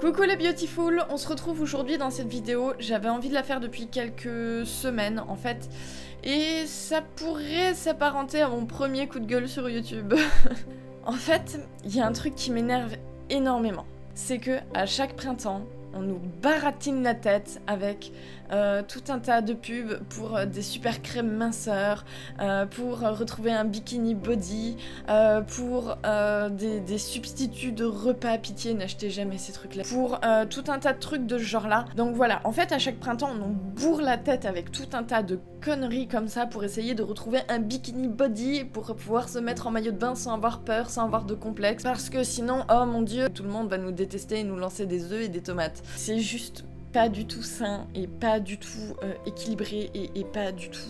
Coucou les beautiful, on se retrouve aujourd'hui dans cette vidéo. J'avais envie de la faire depuis quelques semaines en fait, et ça pourrait s'apparenter à mon premier coup de gueule sur YouTube. En fait, il y a un truc qui m'énerve énormément. C'est que à chaque printemps, on nous baratine la tête avec tout un tas de pubs pour des super crèmes minceurs, pour retrouver un bikini body, pour des substituts de repas. Pitié, n'achetez jamais ces trucs-là. Pour tout un tas de trucs de ce genre-là. Donc voilà, en fait, à chaque printemps, on nous bourre la tête avec tout un tas de conneries comme ça pour essayer de retrouver un bikini body, pour pouvoir se mettre en maillot de bain sans avoir peur, sans avoir de complexe. Parce que sinon, oh mon dieu, tout le monde va nous détester et nous lancer des œufs et des tomates. C'est juste pas du tout sain et pas du tout équilibré et pas du tout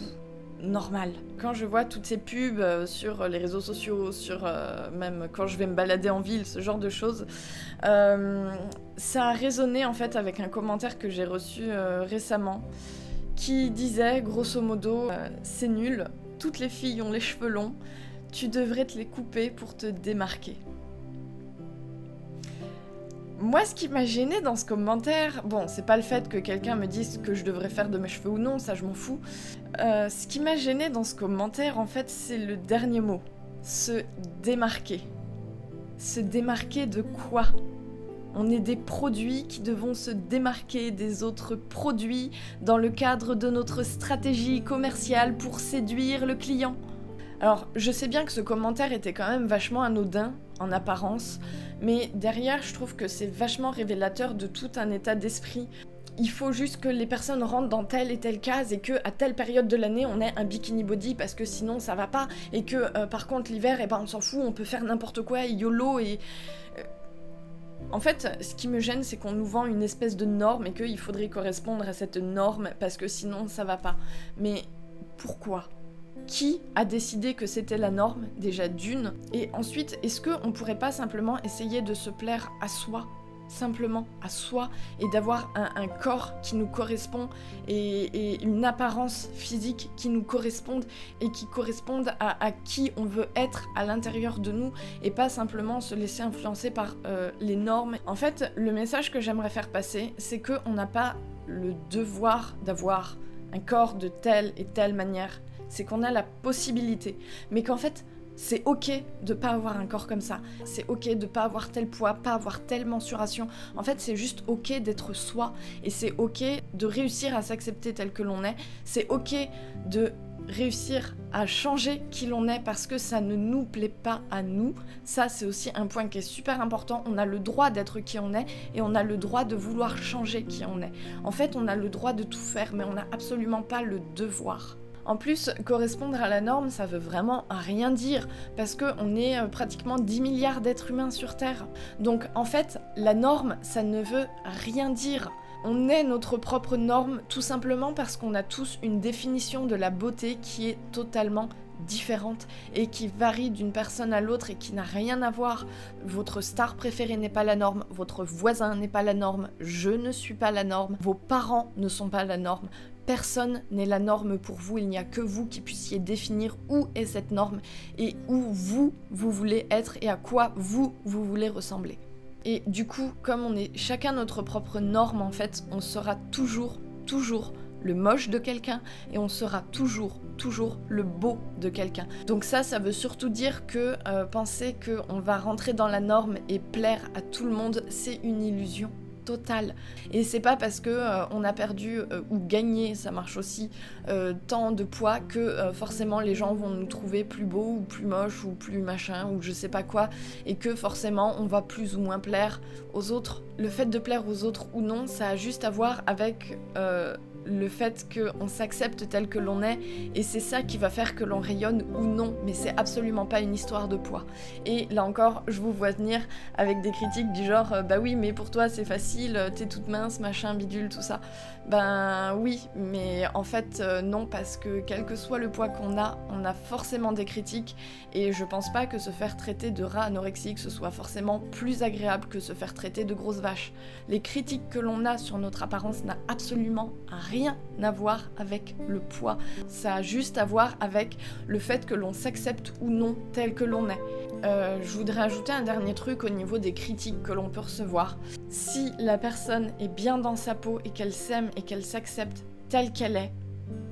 normal. Quand je vois toutes ces pubs sur les réseaux sociaux, même quand je vais me balader en ville, ce genre de choses, ça a résonné en fait avec un commentaire que j'ai reçu récemment qui disait grosso modo c'est nul, toutes les filles ont les cheveux longs, tu devrais te les couper pour te démarquer. Moi, ce qui m'a gênée dans ce commentaire, bon, c'est pas le fait que quelqu'un me dise que je devrais faire de mes cheveux ou non, ça je m'en fous. Ce qui m'a gênée dans ce commentaire, en fait, c'est le dernier mot. Se démarquer. Se démarquer de quoi ? On est des produits qui devons se démarquer des autres produits dans le cadre de notre stratégie commerciale pour séduire le client. Alors, je sais bien que ce commentaire était quand même vachement anodin, en apparence, mais derrière, je trouve que c'est vachement révélateur de tout un état d'esprit. Il faut juste que les personnes rentrent dans telle et telle case et que à telle période de l'année, on ait un bikini body parce que sinon ça va pas, et que par contre l'hiver, eh ben, on s'en fout, on peut faire n'importe quoi, YOLO et... En fait, ce qui me gêne, c'est qu'on nous vend une espèce de norme et qu'il faudrait correspondre à cette norme parce que sinon ça va pas. Mais pourquoi ? Qui a décidé que c'était la norme, déjà d'une? Et ensuite, est-ce qu'on pourrait pas simplement essayer de se plaire à soi? Simplement à soi, et d'avoir un corps qui nous correspond et une apparence physique qui nous corresponde et qui corresponde à qui on veut être à l'intérieur de nous, et pas simplement se laisser influencer par les normes. En fait, le message que j'aimerais faire passer, c'est qu'on n'a pas le devoir d'avoir un corps de telle et telle manière. C'est qu'on a la possibilité, mais qu'en fait, c'est ok de pas avoir un corps comme ça, c'est ok de pas avoir tel poids, pas avoir telle mensuration. En fait, c'est juste ok d'être soi, et c'est ok de réussir à s'accepter tel que l'on est, c'est ok de réussir à changer qui l'on est parce que ça ne nous plaît pas à nous. Ça, c'est aussi un point qui est super important. On a le droit d'être qui on est et on a le droit de vouloir changer qui on est. En fait, on a le droit de tout faire, mais on n'a absolument pas le devoir. En plus, correspondre à la norme, ça veut vraiment rien dire, parce qu'on est pratiquement 10 milliards d'êtres humains sur Terre. Donc en fait, la norme, ça ne veut rien dire. On est notre propre norme, tout simplement parce qu'on a tous une définition de la beauté qui est totalement différente et qui varie d'une personne à l'autre et qui n'a rien à voir. Votre star préférée n'est pas la norme, votre voisin n'est pas la norme, je ne suis pas la norme, vos parents ne sont pas la norme. Personne n'est la norme pour vous, il n'y a que vous qui puissiez définir où est cette norme et où vous voulez être et à quoi vous voulez ressembler. Et du coup, comme on est chacun notre propre norme, en fait, on sera toujours le moche de quelqu'un et on sera toujours le beau de quelqu'un. Donc ça veut surtout dire que penser qu'on va rentrer dans la norme et plaire à tout le monde, c'est une illusion totale. Et c'est pas parce que on a perdu ou gagné, ça marche aussi, tant de poids que forcément les gens vont nous trouver plus beaux ou plus moches ou plus machin ou je sais pas quoi, et que forcément on va plus ou moins plaire aux autres. Le fait de plaire aux autres ou non, ça a juste à voir avec le fait qu'on s'accepte tel que l'on est, et c'est ça qui va faire que l'on rayonne ou non, mais c'est absolument pas une histoire de poids. Et là encore, je vous vois venir avec des critiques du genre bah oui, mais pour toi c'est facile, t'es toute mince, machin, bidule, tout ça. Ben oui, mais en fait non, parce que quel que soit le poids qu'on a, on a forcément des critiques, et je pense pas que se faire traiter de rat anorexique ce soit forcément plus agréable que se faire traiter de grosse vache. Les critiques que l'on a sur notre apparence n'a absolument rien à voir avec le poids. Ça a juste à voir avec le fait que l'on s'accepte ou non tel que l'on est. Je voudrais ajouter un dernier truc au niveau des critiques que l'on peut recevoir. Si la personne est bien dans sa peau et qu'elle s'aime et qu'elle s'accepte telle qu'elle est,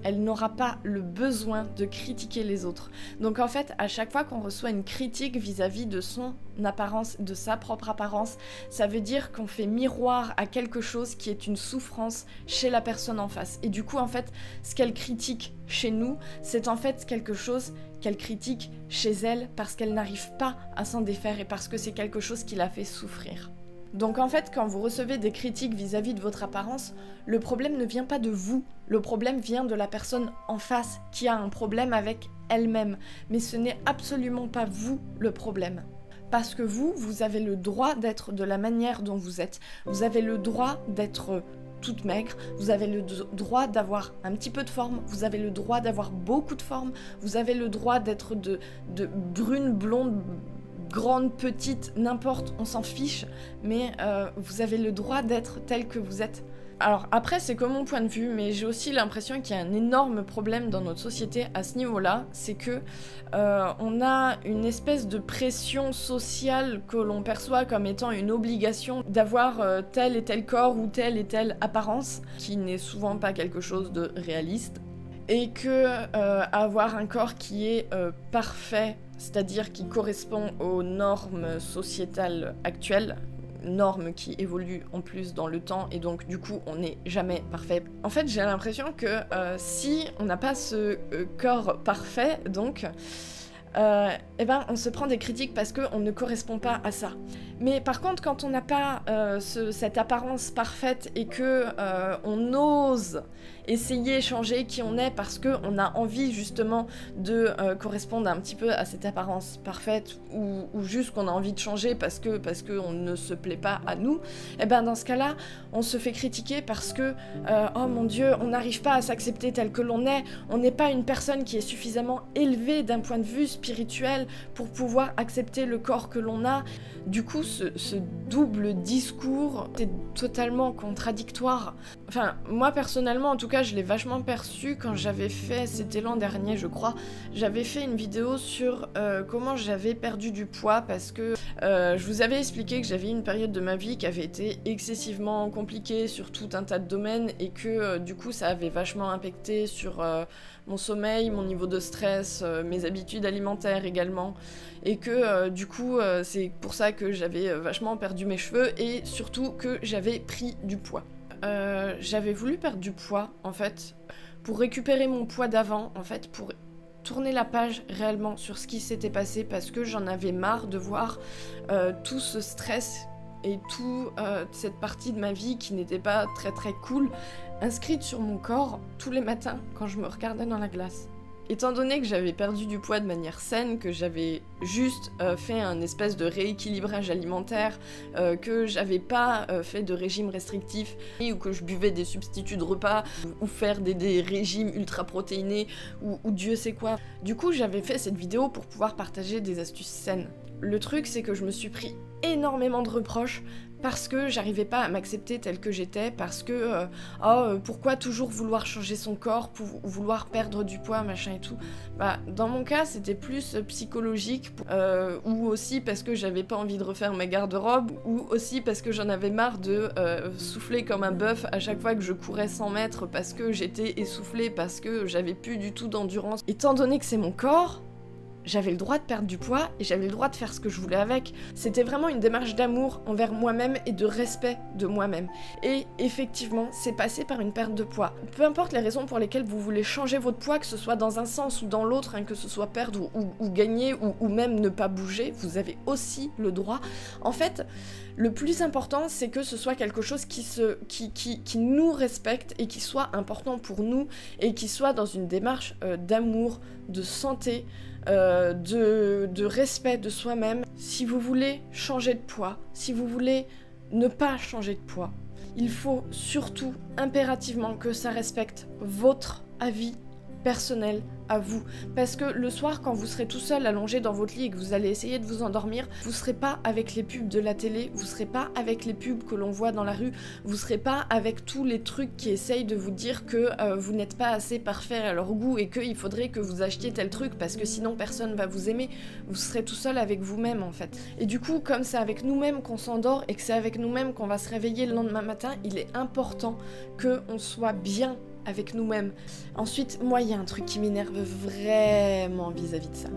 elle n'aura pas le besoin de critiquer les autres. Donc en fait, à chaque fois qu'on reçoit une critique vis-à-vis de son apparence, de sa propre apparence, ça veut dire qu'on fait miroir à quelque chose qui est une souffrance chez la personne en face. Et du coup, en fait, ce qu'elle critique chez nous, c'est en fait quelque chose qu'elle critique chez elle parce qu'elle n'arrive pas à s'en défaire et parce que c'est quelque chose qui la fait souffrir. Donc en fait, quand vous recevez des critiques vis-à-vis de votre apparence, le problème ne vient pas de vous, le problème vient de la personne en face qui a un problème avec elle-même. Mais ce n'est absolument pas vous le problème. Parce que vous avez le droit d'être de la manière dont vous êtes. Vous avez le droit d'être toute maigre, vous avez le droit d'avoir un petit peu de forme, vous avez le droit d'avoir beaucoup de forme, vous avez le droit d'être de brune, blonde, grande, petite, n'importe, on s'en fiche, mais vous avez le droit d'être tel que vous êtes. Alors après, c'est que mon point de vue, mais j'ai aussi l'impression qu'il y a un énorme problème dans notre société à ce niveau-là, c'est que on a une espèce de pression sociale que l'on perçoit comme étant une obligation d'avoir tel et tel corps ou telle et telle apparence, qui n'est souvent pas quelque chose de réaliste, et que avoir un corps qui est parfait, c'est-à-dire qui correspond aux normes sociétales actuelles, normes qui évoluent en plus dans le temps et donc du coup on n'est jamais parfait. En fait j'ai l'impression que si on n'a pas ce corps parfait donc eh ben on se prend des critiques parce qu'on ne correspond pas à ça. Mais par contre quand on n'a pas cette apparence parfaite et que on ose essayer changer qui on est parce qu'on a envie justement de correspondre un petit peu à cette apparence parfaite ou juste qu'on a envie de changer parce que on ne se plaît pas à nous, et ben dans ce cas-là on se fait critiquer parce que oh mon Dieu, on n'arrive pas à s'accepter tel que l'on est, on n'est pas une personne qui est suffisamment élevée d'un point de vue spirituel pour pouvoir accepter le corps que l'on a. Du coup ce double discours est totalement contradictoire. Enfin moi personnellement en tout cas je l'ai vachement perçu quand j'avais fait, c'était l'an dernier je crois, j'avais fait une vidéo sur comment j'avais perdu du poids parce que je vous avais expliqué que j'avais une période de ma vie qui avait été excessivement compliquée sur tout un tas de domaines et que du coup ça avait vachement impacté sur mon sommeil, mon niveau de stress, mes habitudes alimentaires également et que du coup c'est pour ça que j'avais vachement perdu mes cheveux et surtout que j'avais pris du poids. J'avais voulu perdre du poids en fait pour récupérer mon poids d'avant, en fait pour tourner la page réellement sur ce qui s'était passé parce que j'en avais marre de voir tout ce stress et toute cette partie de ma vie qui n'était pas très très cool inscrite sur mon corps tous les matins quand je me regardais dans la glace. Étant donné que j'avais perdu du poids de manière saine, que j'avais juste fait un espèce de rééquilibrage alimentaire, que j'avais pas fait de régime restrictif, ou que je buvais des substituts de repas, ou faire des régimes ultra protéinés, ou Dieu sait quoi. Du coup, j'avais fait cette vidéo pour pouvoir partager des astuces saines. Le truc, c'est que je me suis pris énormément de reproches parce que j'arrivais pas à m'accepter telle que j'étais, parce que pourquoi toujours vouloir changer son corps, pour vouloir perdre du poids, machin et tout. Bah, dans mon cas, c'était plus psychologique, ou aussi parce que j'avais pas envie de refaire ma garde-robe, ou aussi parce que j'en avais marre de souffler comme un bœuf à chaque fois que je courais 100 mètres, parce que j'étais essoufflée, parce que j'avais plus du tout d'endurance. Étant donné que c'est mon corps, j'avais le droit de perdre du poids et j'avais le droit de faire ce que je voulais avec. C'était vraiment une démarche d'amour envers moi-même et de respect de moi-même. Et effectivement, c'est passé par une perte de poids. Peu importe les raisons pour lesquelles vous voulez changer votre poids, que ce soit dans un sens ou dans l'autre, hein, que ce soit perdre ou gagner ou même ne pas bouger, vous avez aussi le droit. En fait, le plus important, c'est que ce soit quelque chose qui nous respecte et qui soit important pour nous et qui soit dans une démarche d'amour, de santé, de respect de soi-même. Si vous voulez changer de poids, si vous voulez ne pas changer de poids, il faut surtout impérativement que ça respecte votre avis personnel à vous. Parce que le soir, quand vous serez tout seul allongé dans votre lit et que vous allez essayer de vous endormir, vous serez pas avec les pubs de la télé, vous serez pas avec les pubs que l'on voit dans la rue, vous serez pas avec tous les trucs qui essayent de vous dire que vous n'êtes pas assez parfait à leur goût et qu'il faudrait que vous achetiez tel truc parce que sinon personne va vous aimer. Vous serez tout seul avec vous-même en fait. Et du coup, comme c'est avec nous-mêmes qu'on s'endort et que c'est avec nous-mêmes qu'on va se réveiller le lendemain matin, il est important qu'on soit bien avec nous-mêmes. Ensuite, moi, il y a un truc qui m'énerve vraiment vis-à-vis de ça.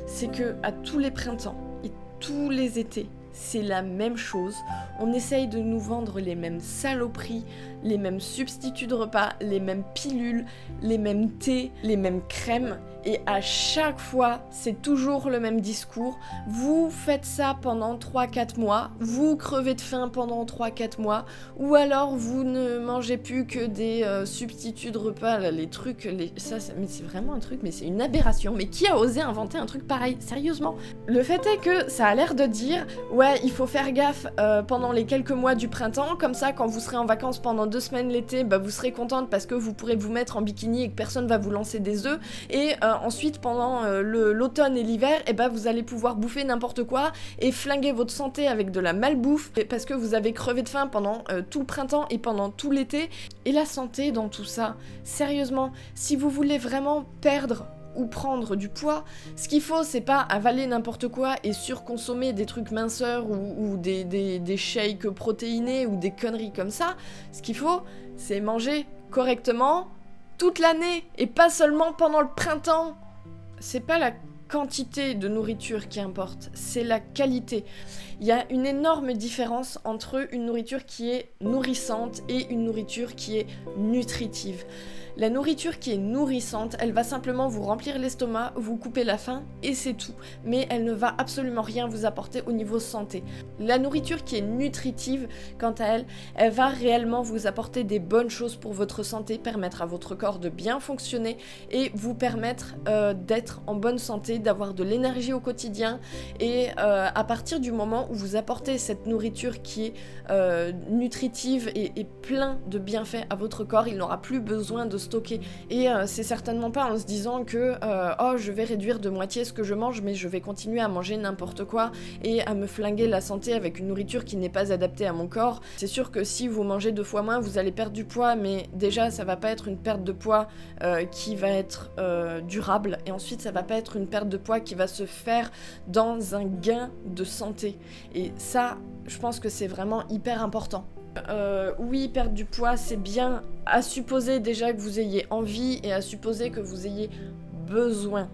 C'est que à tous les printemps et tous les étés, c'est la même chose. On essaye de nous vendre les mêmes saloperies, les mêmes substituts de repas, les mêmes pilules, les mêmes thés, les mêmes crèmes. Et à chaque fois, c'est toujours le même discours. Vous faites ça pendant 3-4 mois, vous crevez de faim pendant 3-4 mois, ou alors vous ne mangez plus que des substituts de repas, là, les trucs, mais c'est vraiment un truc, mais c'est une aberration. Mais qui a osé inventer un truc pareil? Sérieusement? Le fait est que ça a l'air de dire, ouais, il faut faire gaffe pendant les quelques mois du printemps, comme ça, quand vous serez en vacances pendant 2 semaines l'été, bah, vous serez contente parce que vous pourrez vous mettre en bikini et que personne va vous lancer des œufs, et ensuite, pendant l'automne et l'hiver, eh ben, vous allez pouvoir bouffer n'importe quoi et flinguer votre santé avec de la malbouffe parce que vous avez crevé de faim pendant tout le printemps et pendant tout l'été. Et la santé dans tout ça, sérieusement, si vous voulez vraiment perdre ou prendre du poids, ce qu'il faut, c'est pas avaler n'importe quoi et surconsommer des trucs minceurs ou des shakes protéinés ou des conneries comme ça. Ce qu'il faut, c'est manger correctement toute l'année et pas seulement pendant le printemps. C'est pas la quantité de nourriture qui importe, c'est la qualité. Il y a une énorme différence entre une nourriture qui est nourrissante et une nourriture qui est nutritive. La nourriture qui est nourrissante, elle va simplement vous remplir l'estomac, vous couper la faim et c'est tout. Mais elle ne va absolument rien vous apporter au niveau santé. La nourriture qui est nutritive, quant à elle, elle va réellement vous apporter des bonnes choses pour votre santé, permettre à votre corps de bien fonctionner et vous permettre d'être en bonne santé, d'avoir de l'énergie au quotidien. Et à partir du moment où vous apportez cette nourriture qui est nutritive et plein de bienfaits à votre corps, il n'aura plus besoin de stocker. Et c'est certainement pas en se disant que oh, je vais réduire de moitié ce que je mange, mais je vais continuer à manger n'importe quoi et à me flinguer la santé avec une nourriture qui n'est pas adaptée à mon corps. C'est sûr que si vous mangez 2 fois moins, vous allez perdre du poids, mais déjà ça va pas être une perte de poids qui va être durable, et ensuite ça va pas être une perte de poids qui va se faire dans un gain de santé. Et ça, je pense que c'est vraiment hyper important. Oui, perdre du poids, c'est bien, à supposer déjà que vous ayez envie et à supposer que vous ayez besoin.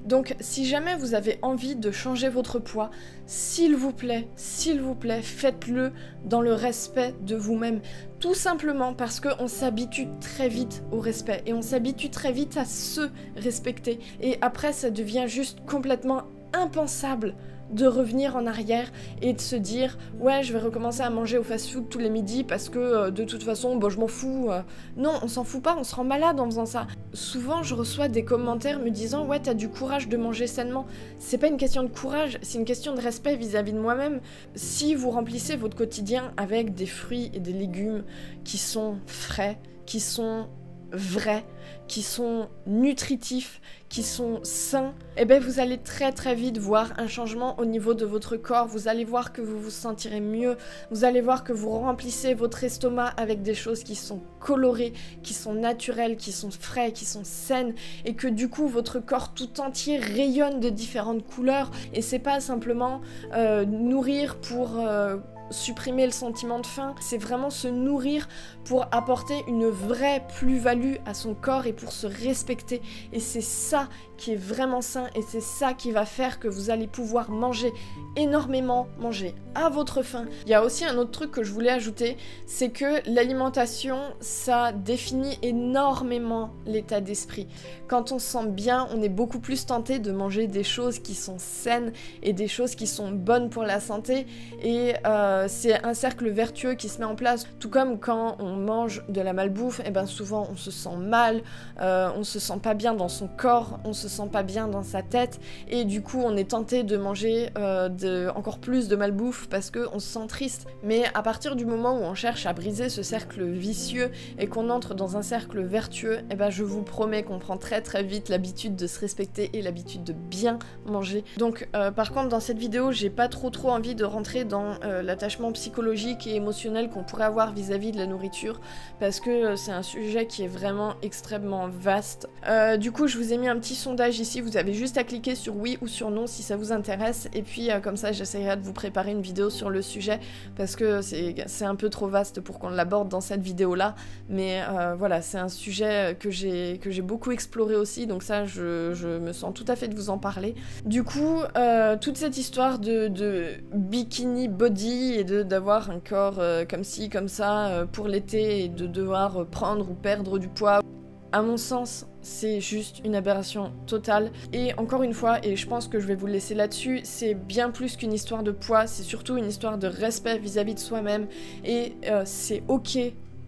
Donc, si jamais vous avez envie de changer votre poids, s'il vous plaît, faites-le dans le respect de vous-même. Tout simplement parce qu'on s'habitue très vite au respect et on s'habitue très vite à se respecter. Et après, ça devient juste complètement impensable de revenir en arrière et de se dire ouais, je vais recommencer à manger au fast-food tous les midis parce que de toute façon bon, je m'en fous. Non, on s'en fout pas, on se rend malade en faisant ça. Souvent je reçois des commentaires me disant ouais, t'as du courage de manger sainement. C'est pas une question de courage, c'est une question de respect vis-à-vis de moi-même. Si vous remplissez votre quotidien avec des fruits et des légumes qui sont frais, qui sont vrais, qui sont nutritifs, qui sont sains, et ben vous allez très très vite voir un changement au niveau de votre corps. Vous allez voir que vous vous sentirez mieux, vous allez voir que vous remplissez votre estomac avec des choses qui sont colorées, qui sont naturelles, qui sont frais, qui sont saines, et que du coup votre corps tout entier rayonne de différentes couleurs. Et c'est pas simplement nourrir pour supprimer le sentiment de faim, c'est vraiment se nourrir pour apporter une vraie plus-value à son corps et pour se respecter. Et c'est ça qui est vraiment sain et c'est ça qui va faire que vous allez pouvoir manger énormément, manger à votre faim. Il y a aussi un autre truc que je voulais ajouter, c'est que l'alimentation, ça définit énormément l'état d'esprit. Quand on se sent bien, on est beaucoup plus tenté de manger des choses qui sont saines et des choses qui sont bonnes pour la santé. Et c'est un cercle vertueux qui se met en place, tout comme quand on mange de la malbouffe, et ben souvent on se sent mal, on se sent pas bien dans son corps, on se sent pas bien dans sa tête, et du coup on est tenté de manger encore plus de malbouffe parce qu'on se sent triste. Mais à partir du moment où on cherche à briser ce cercle vicieux et qu'on entre dans un cercle vertueux, et ben je vous promets qu'on prend très très vite l'habitude de se respecter et l'habitude de bien manger. Donc par contre dans cette vidéo j'ai pas trop envie de rentrer dans l'attachement psychologique et émotionnel qu'on pourrait avoir vis-à-vis de la nourriture, parce que c'est un sujet qui est vraiment extrêmement vaste. Du coup je vous ai mis un petit sondage ici, vous avez juste à cliquer sur oui ou sur non si ça vous intéresse, et puis comme ça j'essaierai de vous préparer une vidéo sur le sujet, parce que c'est un peu trop vaste pour qu'on l'aborde dans cette vidéo là, mais voilà, c'est un sujet que j'ai beaucoup exploré aussi, donc ça je me sens tout à fait de vous en parler. Du coup toute cette histoire de bikini body et d'avoir un corps comme ci comme ça pour l'été et de devoir prendre ou perdre du poids, à mon sens, c'est juste une aberration totale. Et encore une fois, et je pense que je vais vous le laisser là-dessus, c'est bien plus qu'une histoire de poids, c'est surtout une histoire de respect vis-à-vis de soi-même. Et c'est ok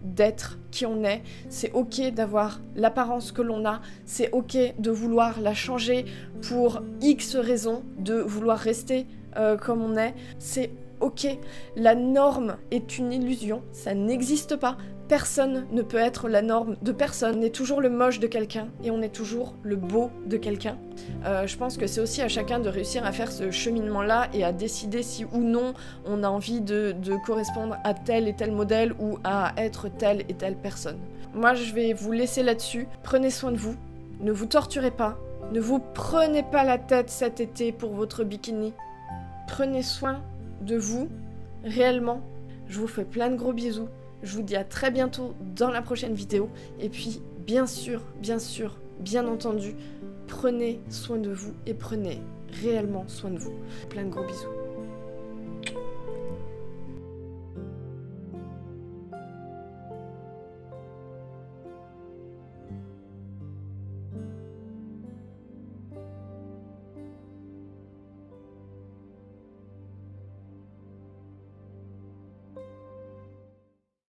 d'être qui on est, c'est ok d'avoir l'apparence que l'on a, c'est ok de vouloir la changer pour X raisons, de vouloir rester comme on est, c'est ok. La norme est une illusion, ça n'existe pas. Personne ne peut être la norme de personne. On est toujours le moche de quelqu'un et on est toujours le beau de quelqu'un. Je pense que c'est aussi à chacun de réussir à faire ce cheminement-là et à décider si ou non on a envie de correspondre à tel et tel modèle ou à être telle et telle personne. Moi, je vais vous laisser là-dessus. Prenez soin de vous. Ne vous torturez pas. Ne vous prenez pas la tête cet été pour votre bikini. Prenez soin de vous, réellement. Je vous fais plein de gros bisous. Je vous dis à très bientôt dans la prochaine vidéo. Et puis, bien sûr, bien entendu, prenez soin de vous et prenez réellement soin de vous. Plein de gros bisous.